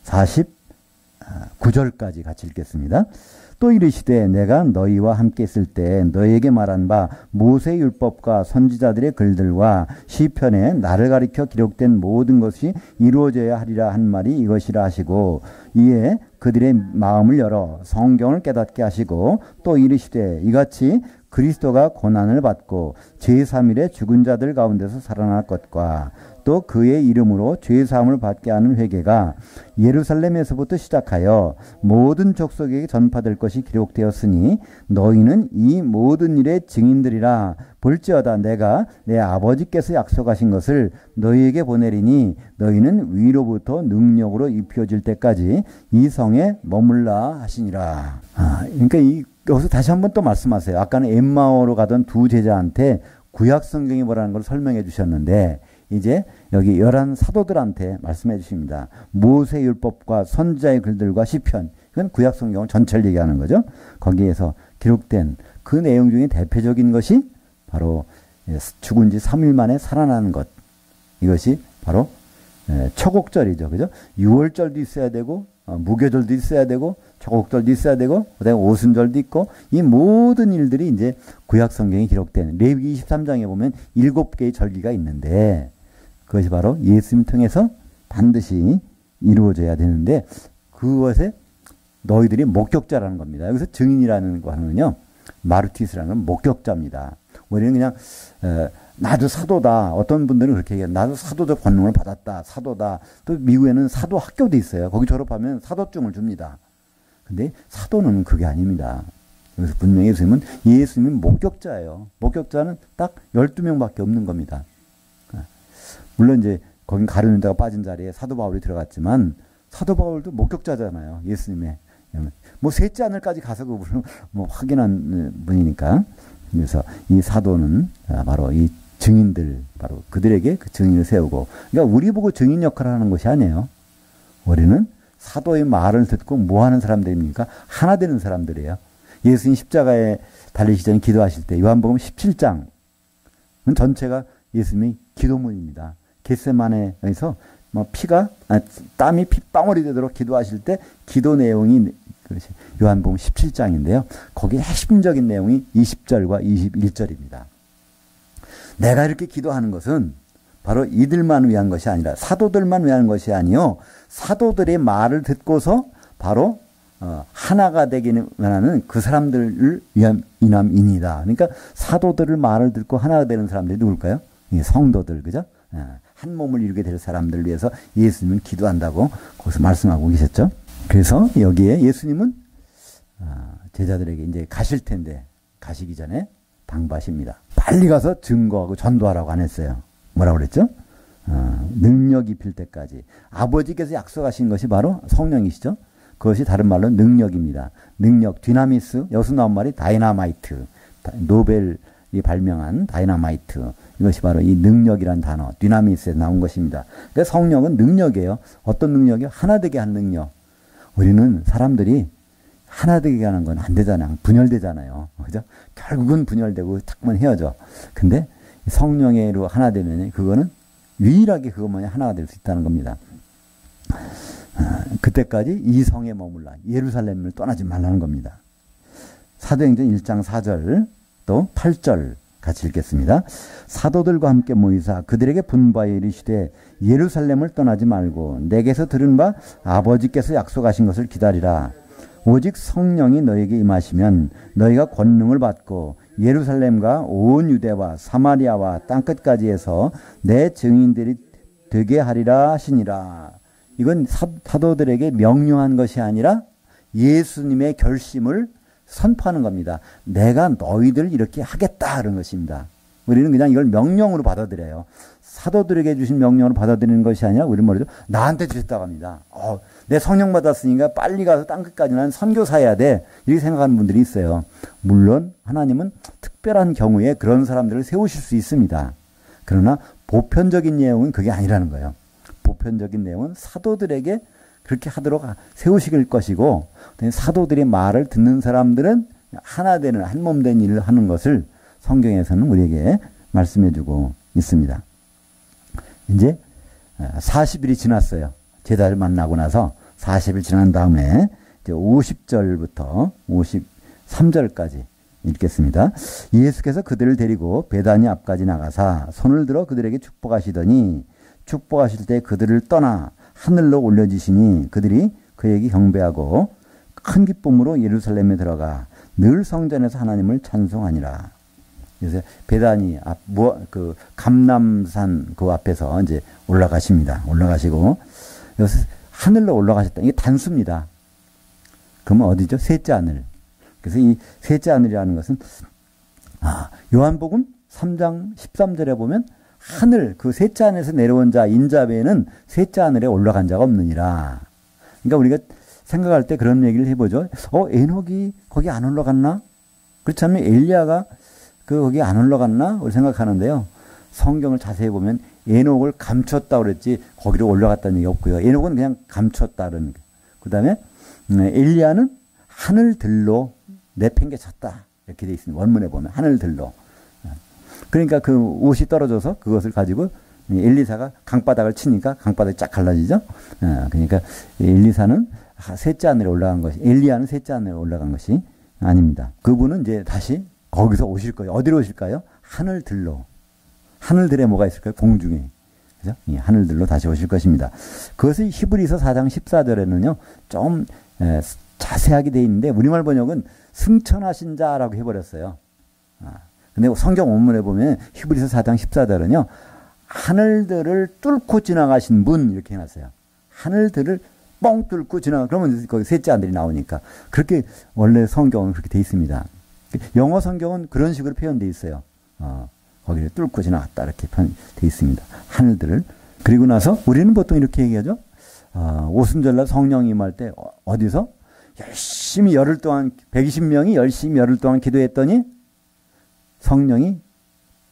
49절까지 같이 읽겠습니다. 또 이르시되 내가 너희와 함께 있을 때 너희에게 말한 바 모세의 율법과 선지자들의 글들과 시편에 나를 가리켜 기록된 모든 것이 이루어져야 하리라 한 말이 이것이라 하시고, 이에 그들의 마음을 열어 성경을 깨닫게 하시고, 또 이르시되 이같이 그리스도가 고난을 받고 제3일에 죽은 자들 가운데서 살아날 것과 또 그의 이름으로 죄사함을 받게 하는 회개가 예루살렘에서부터 시작하여 모든 족속에게 전파될 것이 기록되었으니 너희는 이 모든 일의 증인들이라. 볼지어다 내가 내 아버지께서 약속하신 것을 너희에게 보내리니 너희는 위로부터 능력으로 입혀질 때까지 이 성에 머물라 하시니라. 그러니까 여기서 다시 한번 또 말씀하세요. 아까는 엠마오로 가던 두 제자한테 구약 성경이 뭐라는 걸 설명해 주셨는데, 이제 여기 11 사도들한테 말씀해 주십니다. 모세 율법과 선지자의 글들과 시편, 이건 구약 성경을 전체를 얘기하는 거죠. 거기에서 기록된 그 내용 중에 대표적인 것이 바로 죽은 지 3일 만에 살아나는 것. 이것이 바로 초곡절이죠. 그죠? 6월절도 있어야 되고, 무교절도 있어야 되고, 초곡절도 있어야 되고, 그다음에 오순절도 있고, 이 모든 일들이 이제 구약 성경에 기록된 레위기 23장에 보면 7개의 절기가 있는데, 그것이 바로 예수님 통해서 반드시 이루어져야 되는데, 그것에 너희들이 목격자라는 겁니다. 여기서 증인이라는 거는요, 마르티스라는 건 목격자입니다. 우리는 그냥 나도 사도다. 어떤 분들은 그렇게 얘기해요. 나도 사도적 권능을 받았다. 사도다. 또 미국에는 사도 학교도 있어요. 거기 졸업하면 사도증을 줍니다. 근데 사도는 그게 아닙니다. 그래서 분명히 예수님은 목격자예요. 목격자는 딱 12명밖에 없는 겁니다. 물론 이제 거긴 가룟 유다가 빠진 자리에 사도 바울이 들어갔지만, 사도 바울도 목격자잖아요. 예수님의. 뭐 셋째 하늘까지 가서 그분을 뭐 확인한 분이니까. 그래서 이 사도는 바로 이 증인들, 바로 그들에게 그 증인을 세우고, 그러니까 우리 보고 증인 역할을 하는 것이 아니에요. 우리는 사도의 말을 듣고 뭐 하는 사람들입니까? 하나 되는 사람들이에요. 예수님 십자가에 달리시기 전에 기도하실 때 요한복음 17장은 전체가 예수님의 기도문입니다. 겟세마네에서 뭐 땀이 핏방울이 되도록 기도하실 때 기도 내용이 요한복음 17장인데요. 거기에 핵심적인 내용이 20절과 21절입니다. 내가 이렇게 기도하는 것은 바로 이들만 위한 것이 아니라, 사도들만 위한 것이 아니요, 사도들의 말을 듣고서 바로 하나가 되기는 원하는 그 사람들을 위한 이남인이다. 그러니까 사도들을 말을 듣고 하나가 되는 사람들이 누굴까요? 성도들, 그죠? 한 몸을 이루게 될 사람들을 위해서 예수님은 기도한다고 거기서 말씀하고 계셨죠. 그래서 여기에 예수님은 제자들에게 이제 가실 텐데 가시기 전에 당부하십니다. 빨리 가서 증거하고 전도하라고 안 했어요. 뭐라고 그랬죠? 능력 입힐 때까지. 아버지께서 약속하신 것이 바로 성령이시죠. 그것이 다른 말로 능력입니다. 능력, 디나미스, 여기서 나온 말이 다이나마이트, 노벨이 발명한 다이나마이트. 이것이 바로 이 능력이란 단어, 디나미스에서 나온 것입니다. 그러니까 성령은 능력이에요. 어떤 능력이요? 하나 되게 하는 능력. 우리는 사람들이 하나 되게 하는 건 안 되잖아요. 분열되잖아요. 그죠? 결국은 분열되고 자꾸만 헤어져. 근데 성령으로 하나 되면 그거는 유일하게 그것만이 하나가 될 수 있다는 겁니다. 그때까지 이 성에 머물라. 예루살렘을 떠나지 말라는 겁니다. 사도행전 1장 4절 또 8절 같이 읽겠습니다. 사도들과 함께 모이사 그들에게 분부하여 이르시되 예루살렘을 떠나지 말고 내게서 들은 바 아버지께서 약속하신 것을 기다리라. 오직 성령이 너에게 임하시면 너희가 권능을 받고 예루살렘과 온 유대와 사마리아와 땅끝까지 해서 내 증인들이 되게 하리라 하시니라. 이건 사도들에게 명령한 것이 아니라 예수님의 결심을 선포하는 겁니다. 내가 너희들 이렇게 하겠다 하는 것입니다. 우리는 그냥 이걸 명령으로 받아들여요. 사도들에게 주신 명령으로 받아들이는 것이 아니라 우리 머리로 나한테 주셨다고 합니다. 내 성령 받았으니까 빨리 가서 땅끝까지 난 선교사해야 돼. 이렇게 생각하는 분들이 있어요. 물론 하나님은 특별한 경우에 그런 사람들을 세우실 수 있습니다. 그러나 보편적인 내용은 그게 아니라는 거예요. 보편적인 내용은 사도들에게 그렇게 하도록 세우실 것이고 사도들의 말을 듣는 사람들은 하나 되는 한 몸 된 일을 하는 것을 성경에서는 우리에게 말씀해주고 있습니다. 이제 40일이 지났어요. 제자를 만나고 나서 40일 지난 다음에 이제 50절부터 53절까지 읽겠습니다. 예수께서 그들을 데리고 베다니 앞까지 나가사 손을 들어 그들에게 축복하시더니 축복하실 때 그들을 떠나 하늘로 올려지시니 그들이 그에게 경배하고 큰 기쁨으로 예루살렘에 들어가 늘 성전에서 하나님을 찬송하니라. 그래서 베다니 앞, 그 감람산 그 앞에서 이제 올라가십니다. 올라가시고 여기서 하늘로 올라가셨다. 이게 단수입니다. 그러면 어디죠? 셋째 하늘. 그래서 이 셋째 하늘이라는 것은 요한복음 3장 13절에 보면 하늘 그 셋째 하늘에서 내려온 자 인자 외에는 셋째 하늘에 올라간 자가 없느니라. 그러니까 우리가 생각할 때 그런 얘기를 해보죠. 에녹이 거기 안 올라갔나? 그렇지 않으면 엘리야가 거기 안 올라갔나? 우리 생각하는데요. 성경을 자세히 보면 에녹을 감췄다고 그랬지 거기로 올라갔다는 얘기 없고요. 에녹은 그냥 감췄다는. 그 다음에 엘리야는 하늘들로 내팽개쳤다. 이렇게 돼 있습니다. 원문에 보면 하늘들로. 그러니까 그 옷이 떨어져서 그것을 가지고 엘리사가 강바닥을 치니까 강바닥이 쫙 갈라지죠. 그러니까 엘리사는 셋째 하늘에 올라간 것이, 엘리야는 셋째 하늘에 올라간 것이 아닙니다. 그분은 이제 다시 거기서 오실 거예요. 어디로 오실까요? 하늘들로. 하늘들에 뭐가 있을까요? 공중에. 그죠? 하늘들로 다시 오실 것입니다. 그것이 히브리서 4장 14절에는요, 좀 자세하게 되어 있는데, 우리말 번역은 승천하신 자라고 해버렸어요. 근데 성경 원문에 보면 히브리서 4장 14절은요, 하늘들을 뚫고 지나가신 분, 이렇게 해놨어요. 하늘들을 뻥 뚫고 그러면 거기 셋째 하늘이 나오니까. 그렇게 원래 성경은 그렇게 되어 있습니다. 영어 성경은 그런 식으로 표현되어 있어요. 거기를 뚫고 지나갔다 이렇게 표현되어 있습니다. 하늘들을. 그리고 나서 우리는 보통 이렇게 얘기하죠. 오순절날 성령이 임할 때 어디서? 열심히 열흘 동안 120명이 열심히 열흘 동안 기도했더니 성령이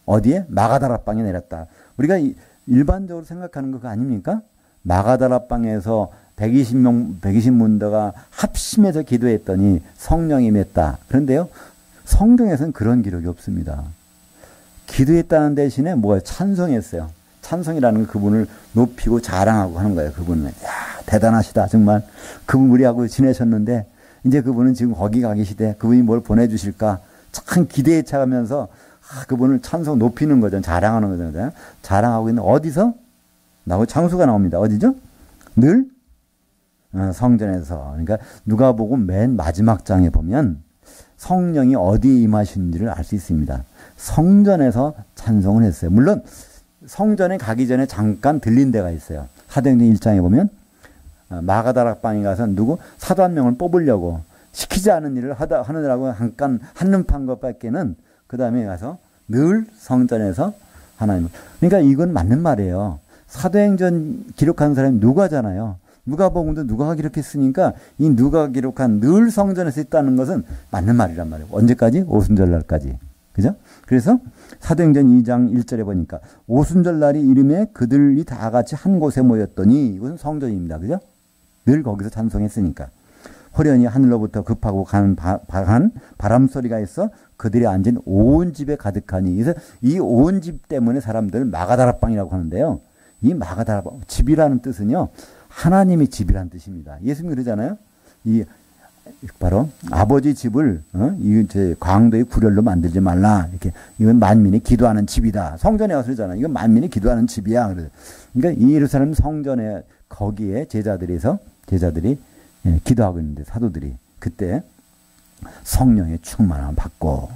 어디에? 마가다라방에 내렸다. 우리가 일반적으로 생각하는 거 아닙니까? 마가다라방에서 120문도가 합심해서 기도했더니 성령이 임했다. 그런데요, 성경에서는 그런 기록이 없습니다. 기도했다는 대신에 뭐예요? 찬송했어요. 찬송이라는 건 그분을 높이고 자랑하고 하는 거예요. 그분은 야 대단하시다 정말. 그분 우리하고 지내셨는데 이제 그분은 지금 거기 가 계시대. 그분이 뭘 보내주실까 참 기대에 차가면서 그분을 찬송 높이는 거죠. 자랑하는 거잖아요. 자랑하고 있는 어디서? 나오고 장소가 나옵니다. 어디죠? 늘 성전에서. 그러니까 누가복음 맨 마지막 장에 보면 성령이 어디에 임하시는지를 알 수 있습니다. 성전에서 찬송을 했어요. 물론 성전에 가기 전에 잠깐 들린 데가 있어요. 사도행전 1장에 보면 마가다락방에 가서 사도 한 명을 뽑으려고 시키지 않은 일을 하느라고 잠깐 한눈판 것밖에는 그 다음에 가서 늘 성전에서 하나님을. 그러니까 이건 맞는 말이에요. 사도행전 기록한 사람이 누가잖아요. 누가복음도 누가가 기록했으니까 이 누가가 기록한 늘 성전에서 있다는 것은 맞는 말이란 말이에요. 언제까지? 오순절날까지. 그죠? 그래서 사도행전 2장 1절에 보니까 오순절날이 이름에 그들이 다 같이 한 곳에 모였더니 이것은 성전입니다. 그죠? 늘 거기서 찬송했으니까. 호련히 하늘로부터 급하고 가는 바람 소리가 있어 그들이 앉은 온 집에 가득하니. 그래서 이 온 집 때문에 사람들을 마가다락방이라고 하는데요. 이 마가다락방, 집이라는 뜻은요, 하나님의 집이라는 뜻입니다. 예수님이 그러잖아요. 이 바로 아버지 집을 이 광도의 구렬로 만들지 말라. 이렇게 이건 만민이 기도하는 집이다. 성전에 와서 그러잖아요. 이건 만민이 기도하는 집이야. 그러니까 이 예루살렘 성전에 거기에 제자들이 기도하고 있는데 사도들이 그때 성령의 충만함을 받고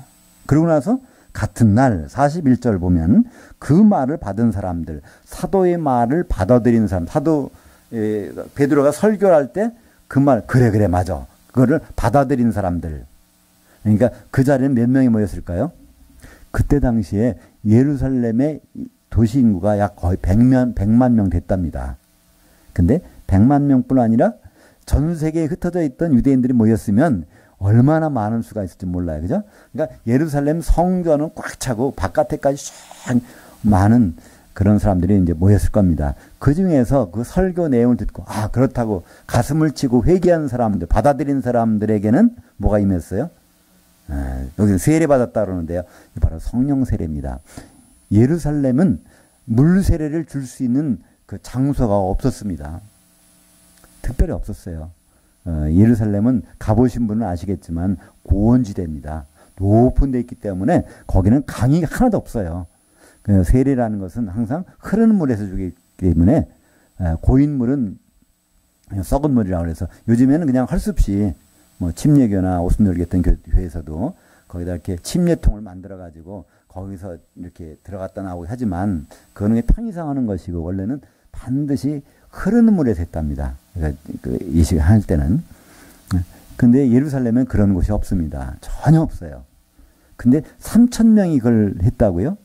그러고 나서 같은 날 41절 보면 그 말을 받은 사람들, 사도의 말을 받아들인 사람, 사도 베드로가 설교할 때 그 말 그래 맞아. 그거를 받아들인 사람들. 그러니까 그 자리에는 몇 명이 모였을까요? 그때 당시에 예루살렘의 도시 인구가 약 거의 100만 명 됐답니다. 근데 100만 명뿐 아니라 전 세계에 흩어져 있던 유대인들이 모였으면 얼마나 많은 수가 있을지 몰라요. 그죠? 그러니까 예루살렘 성전은 꽉 차고 바깥에까지 쫙 많은 그런 사람들이 이제 모였을 겁니다. 그 중에서 그 설교 내용을 듣고, 그렇다고 가슴을 치고 회개한 사람들, 받아들인 사람들에게는 뭐가 임했어요? 여기 세례 받았다 그러는데요. 바로 성령 세례입니다. 예루살렘은 물 세례를 줄 수 있는 그 장소가 없었습니다. 특별히 없었어요. 예루살렘은 가보신 분은 아시겠지만 고원지대입니다. 높은 데 있기 때문에 거기는 강이 하나도 없어요. 세례라는 것은 항상 흐르는 물에서 주기 때문에 고인 물은 썩은 물이라고 해서 요즘에는 그냥 할 수 없이 뭐 침례교나 오순절 같은 교회에서도 거기다 이렇게 침례통을 만들어 가지고 거기서 이렇게 들어갔다 나오고 하지만 그거는 편의상 하는 것이고 원래는 반드시 흐르는 물에서 했답니다. 그러니까 그 예식할 때는. 근데 예루살렘은 그런 곳이 없습니다. 전혀 없어요. 근데 3,000명이 그걸 했다고요?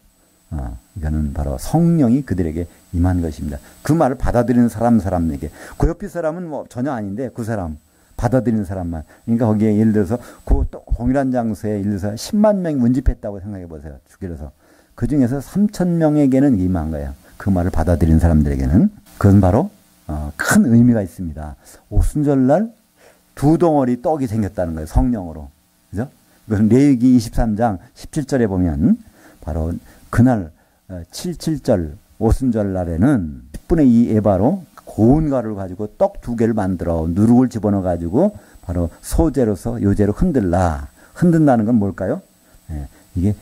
이거는 바로 성령이 그들에게 임한 것입니다. 그 말을 받아들이는 사람에게. 그 옆에 사람은 뭐 전혀 아닌데 그 사람, 받아들이는 사람만. 그러니까 거기에 예를 들어서 그 또 동일한 장소에 예를 들어서 10만 명이 문집했다고 생각해 보세요. 주길에서. 그 중에서 3,000명에게는 임한 거예요. 그 말을 받아들이는 사람들에게는. 그건 바로 큰 의미가 있습니다. 오순절날 두 덩어리 떡이 생겼다는 거예요. 성령으로. 그죠? 그건 레위기 23장 17절에 보면 바로 그날 77절 오순절 날에는 10분의 2 에바로 고운 가루를 가지고 떡 2개를 만들어 누룩을 집어넣어 가지고 바로 소재로서 요제로 흔들라. 흔든다는 건 뭘까요? 이게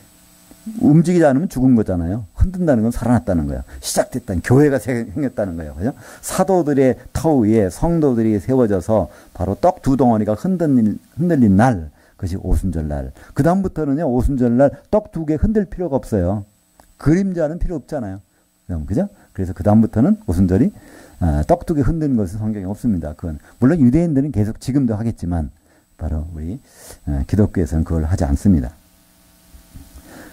움직이지 않으면 죽은 거잖아요. 흔든다는 건 살아났다는 거예요. 시작됐다는 교회가 생겼다는 거예요. 그죠? 사도들의 터 위에 성도들이 세워져서 바로 떡 2덩어리가 흔들린 날, 그것이 오순절날. 그 다음부터는요, 오순절날 떡 2개 흔들 필요가 없어요. 그림자는 필요 없잖아요. 그죠? 그래서 그 다음부터는 오순절이 떡 2개 흔드는 것은 성경에 없습니다. 그건 물론 유대인들은 계속 지금도 하겠지만 바로 우리 기독교에서는 그걸 하지 않습니다.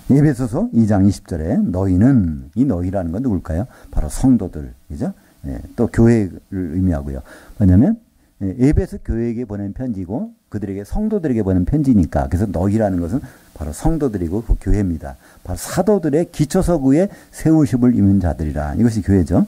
에베소서 2장 20절에 너희는, 이 너희라는 건 누굴까요? 바로 성도들, 그죠? 또 교회를 의미하고요. 왜냐하면 에베소 교회에게 보낸 편지고 그들에게 성도들에게 보낸 편지니까. 그래서 너희라는 것은 바로 성도들이고 그 교회입니다. 바로 사도들의 기초서구에 세우심을 입은 자들이라. 이것이 교회죠.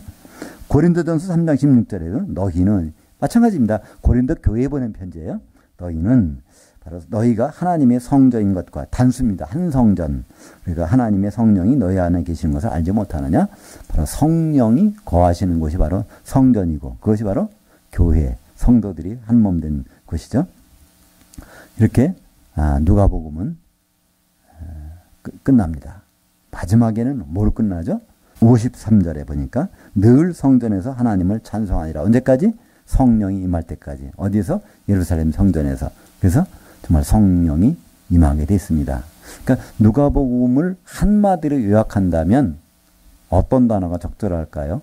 고린도전서 3장 16절에는 너희는 마찬가지입니다. 고린도 교회에 보낸 편지예요. 너희는 바로 너희가 하나님의 성전인 것과 단수입니다. 한 성전. 그러니까 하나님의 성령이 너희 안에 계시는 것을 알지 못하느냐? 바로 성령이 거하시는 곳이 바로 성전이고 그것이 바로 교회, 성도들이 한 몸 된 곳이죠. 이렇게 누가복음은 끝납니다. 마지막에는 뭘 끝나죠? 53절에 보니까 늘 성전에서 하나님을 찬송하니라. 언제까지? 성령이 임할 때까지. 어디서? 예루살렘 성전에서. 그래서 정말 성령이 임하게 됐습니다. 그러니까 누가복음을 한마디로 요약한다면 어떤 단어가 적절할까요?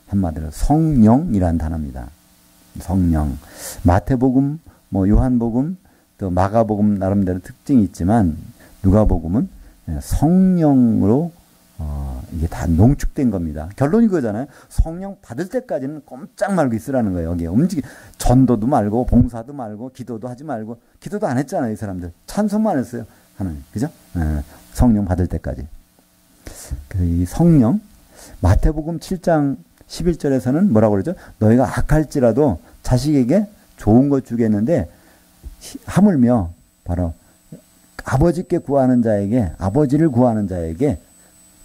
한마디로 성령이라는 단어입니다. 성령. 마태복음, 요한복음, 또 마가복음 나름대로 특징이 있지만 누가복음은 성령으로 이게 다 농축된 겁니다. 결론이 그거잖아요. 성령 받을 때까지는 꼼짝 말고 있으라는 거예요. 여기에 전도도 말고 봉사도 말고 기도도 하지 말고 기도도 안 했잖아요. 이 사람들 찬송만 했어요. 하나님, 그죠? 성령 받을 때까지. 이 성령 마태복음 7장 11절에서는 뭐라고 그러죠? 너희가 악할지라도 자식에게 좋은 것 주겠는데 하물며 바로 아버지께 구하는 자에게 아버지를 구하는 자에게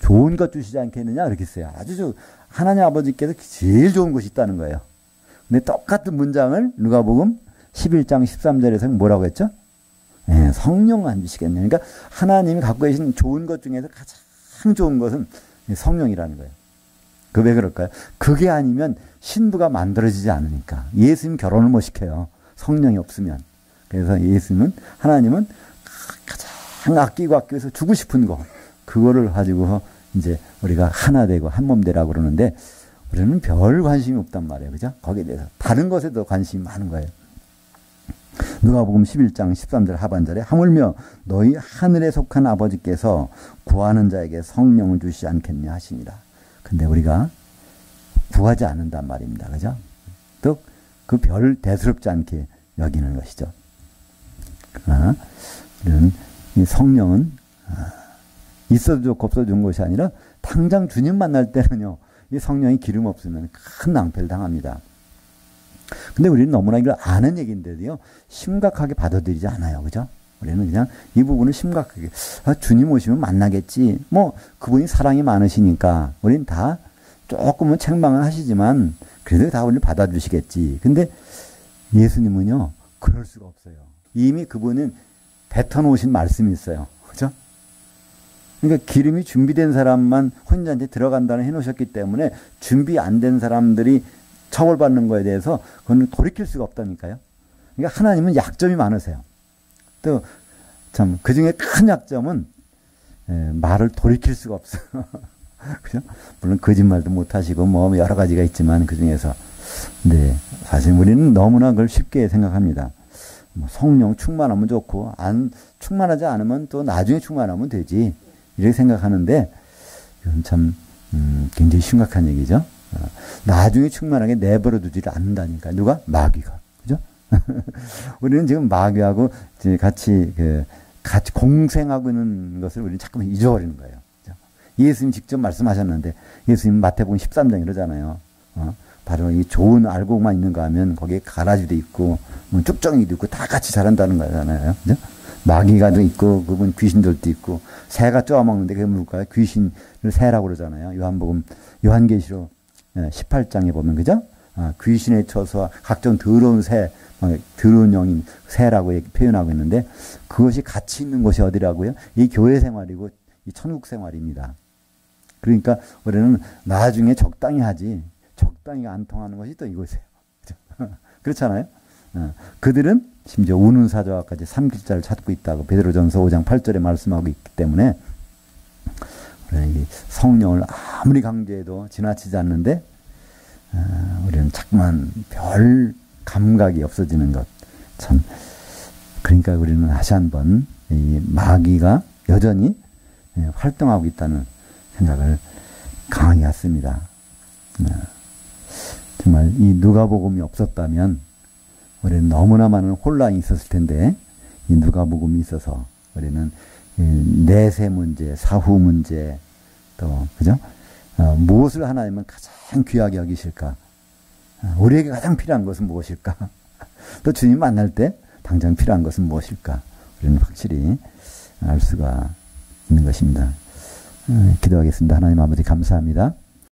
좋은 것 주시지 않겠느냐 그렇게 써요. 아주 하나님 아버지께서 제일 좋은 것이 있다는 거예요. 근데 똑같은 문장을 누가복음 11장 13절에서 뭐라고 했죠? 성령 안 주시겠냐. 그러니까 하나님이 갖고 계신 좋은 것 중에서 가장 좋은 것은 성령이라는 거예요. 그 왜 그럴까요? 그게 아니면 신부가 만들어지지 않으니까. 예수님 결혼을 못 시켜요. 성령이 없으면. 그래서 하나님은 가장 아끼고서 주고 싶은 거, 그거를 가지고 이제 우리가 하나 되고 한 몸 되라고 그러는데 우리는 별 관심이 없단 말이에요. 그죠? 거기에 대해서. 다른 것에 더 관심이 많은 거예요. 누가복음 11장 13절 하반절에 하물며 너희 하늘에 속한 아버지께서 구하는 자에게 성령을 주시지 않겠냐 하시니라. 근데 우리가 구하지 않는단 말입니다. 그죠? 또 그 별 대수롭지 않게 여기는 것이죠. 그러나 이런 이 성령은 있어도 좋고 없어도 좋은 것이 아니라 당장 주님 만날 때는요, 이 성령이 기름 없으면 큰 낭패를 당합니다. 근데 우리는 너무나 이걸 아는 얘기인데도요, 심각하게 받아들이지 않아요. 그죠? 우리는 그냥 이 부분을 심각하게, 주님 오시면 만나겠지. 그분이 사랑이 많으시니까, 우리는 다 조금은 책망을 하시지만, 그래도 다 우리를 받아주시겠지. 근데 예수님은요, 그럴 수가 없어요. 이미 그분은 뱉어놓으신 말씀이 있어요. 그죠? 그러니까 기름이 준비된 사람만 혼자한테 들어간다는 해놓으셨기 때문에 준비 안 된 사람들이 처벌받는 거에 대해서 그건 돌이킬 수가 없다니까요. 그러니까 하나님은 약점이 많으세요. 또 참 그 중에 큰 약점은 말을 돌이킬 수가 없어요. 그죠? 물론 거짓말도 못 하시고 여러 가지가 있지만 그 중에서 네, 사실 우리는 너무나 그걸 쉽게 생각합니다. 성령 충만하면 좋고 충만하지 않으면 또 나중에 충만하면 되지 이렇게 생각하는데 이건 참 굉장히 심각한 얘기죠. 나중에 충만하게 내버려 두지를 않는다니까. 누가? 마귀가. 그죠? 우리는 지금 마귀하고 같이 공생하고 있는 것을 우리는 자꾸만 잊어버리는 거예요. 그죠? 예수님 직접 말씀하셨는데, 예수님 마태복음 13장 이러잖아요. 바로 이 좋은 알고만 있는가 하면 거기에 가라지도 있고, 쭉정이도 있고, 다 같이 자란다는 거잖아요. 그죠? 마귀가 있고, 그분 귀신들도 있고, 새가 쪼아먹는데 그게 뭘까요? 귀신을 새라고 그러잖아요. 요한계시록 18장에 보면, 그죠? 귀신의 처소와 각종 더러운 새, 더러운 영인 새라고 표현하고 있는데, 그것이 같이 있는 곳이 어디라고요? 이 교회 생활이고, 이 천국 생활입니다. 그러니까 우리는 나중에 적당히 하지, 적당히 안 통하는 것이 또 이곳이에요. 그렇잖아요? 그들은 심지어 우는 사자와까지 삼킬 자를 찾고 있다고 베드로전서 5장 8절에 말씀하고 있기 때문에, 우리는 성령을 아무리 강조해도 지나치지 않는데, 우리는 자꾸만 별 감각이 없어지는 것. 참, 그러니까 우리는 다시 한번 이 마귀가 여전히 활동하고 있다는 생각을 강하게 했습니다. 정말 이 누가복음이 없었다면 우리는 너무나 많은 혼란이 있었을 텐데, 이 누가복음이 있어서 우리는 내세 문제, 사후 문제, 또 그죠? 무엇을 하나님은 가장 귀하게 여기실까? 우리에게 가장 필요한 것은 무엇일까? 또 주님 만날 때 당장 필요한 것은 무엇일까? 우리는 확실히 알 수가 있는 것입니다. 기도하겠습니다. 하나님 아버지 감사합니다.